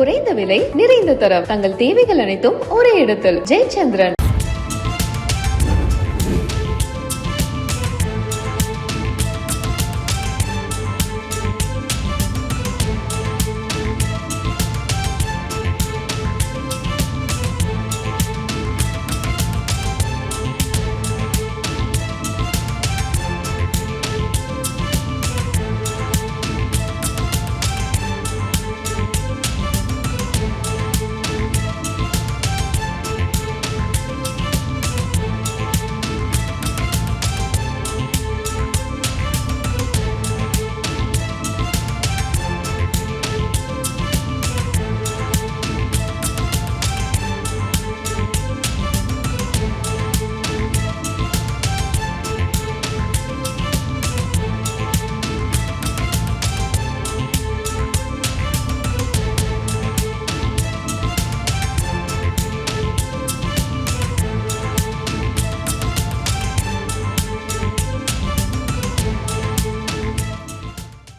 குறைந்த விலை நிறைந்த தரம் தங்கள் தேவைகள் அனைத்தும் ஒரே இடத்தில் ஜெயச்சந்திரன்.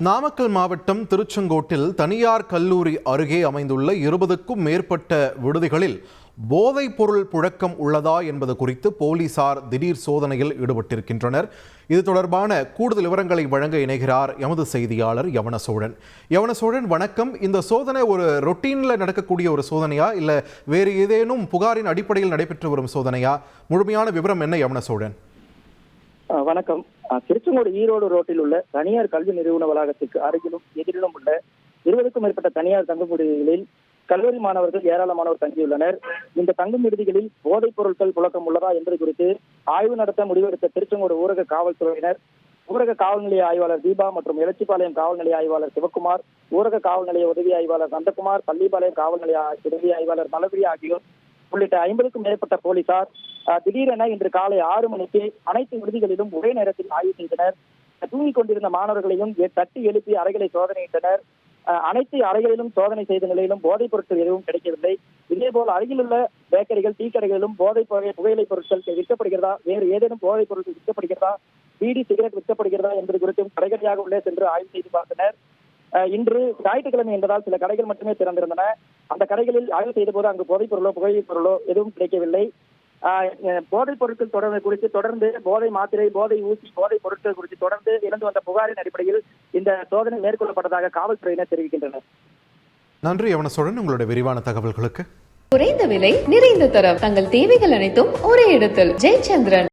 நாமக்கல் மாவட்டம் திருச்செங்கோட்டில் தனியார் கல்லூரி அருகே அமைந்துள்ள 20க்கும் மேற்பட்ட விடுதிகளில் போதைப் பொருள் புழக்கம் உள்ளதா என்பது குறித்து போலீசார் திடீர் சோதனையில் ஈடுபட்டிருக்கின்றனர். இது தொடர்பான கூடுதல் விவரங்களை வழங்க இணைகிறார் எமது செய்தியாளர் யவனசோழன். யவனசோழன், வணக்கம். இந்த சோதனை ஒரு ரொட்டீன்ல நடக்கக்கூடிய ஒரு சோதனையா இல்ல வேறு ஏதேனும் புகாரின் அடிப்படையில் நடைபெற்று வரும் சோதனையா? முழுமையான விவரம் என்ன யவனசோழன்? வணக்கம். திருச்செங்கோடு ஈரோடு ரோட்டில் உள்ள தனியார் கல்வி நிறுவன வளாகத்திற்கு அருகிலும் எதிரிலும் உள்ள 20க்கும் மேற்பட்ட தனியார் தங்கும் விடுதிகளில் கல்லூரி மாணவர்கள் ஏராளமானோர் தங்கியுள்ளனர். இந்த தங்கும் விடுதிகளில் போதைப் பொருட்கள் புழக்கம் உள்ளதா என்பது குறித்து ஆய்வு நடத்த முடிவெடுத்த திருச்செங்கோடு ஊரக காவல்துறையினர், ஊரக காவல் நிலைய ஆய்வாளர் தீபா மற்றும் எலச்சிபாளையம் காவல் நிலைய ஆய்வாளர் சிவக்குமார், ஊரக காவல் நிலைய உதவி ஆய்வாளர் நந்தகுமார், பள்ளிப்பாளையம் காவல் நிலைய உதவி ஆய்வாளர் மலர்பிரி ஆகியோர் உள்ளிட்ட 50க்கும் மேற்பட்ட போலீசார் திடீரென இன்று காலை 6 மணிக்கு அனைத்து விடுதிகளிலும் ஒரே நேரத்தில் ஆய்வு செய்தனர். தூங்கிக் கொண்டிருந்த மாணவர்களையும் தட்டி எழுப்பி அறைகளை சோதனையிட்டனர். அனைத்து அறைகளிலும் சோதனை செய்த நிலையிலும் போதைப் பொருட்கள் எதுவும் கிடைக்கவில்லை. இதேபோல் அருகிலுள்ள பேக்கரிகள், டீ கடைகளிலும் புகையிலை பொருட்கள் விற்கப்படுகிறதா, வேறு ஏதேனும் போதைப் பொருட்கள் விற்கப்படுகிறதா, பீடி சிகரெட் விற்கப்படுகிறதா என்பது குறித்தும் கடைகளையாக உள்ளே சென்று ஆய்வு செய்து பார்த்தனர். இன்று ஞாயிற்றுக்கிழமை என்பதால் சில கடைகள் மட்டுமே திறந்திருந்தன. அந்த கடைகளில் ஆய்வு செய்த போது அங்கு போதைப் பொருளோ புகையிலை பொருளோ எதுவும் கிடைக்கவில்லை. போதைப் பொருட்கள் குறித்து தொடர்ந்து போதை மாத்திரை, போதை ஊசி, போதைப் பொருட்கள் குறித்து தொடர்ந்து இழந்து வந்த புகாரின் அடிப்படையில் இந்த சோதனை மேற்கொள்ளப்பட்டதாக காவல்துறையினர் தெரிவிக்கின்றனர். நன்றி யவனசோழன், உங்களுடைய விரிவான தகவல்களுக்கு. குறைந்த விலை நிறைந்த தரம் தங்கள் தேவைகள் அனைத்தும் ஒரே இடத்தில் ஜெயச்சந்திரன்.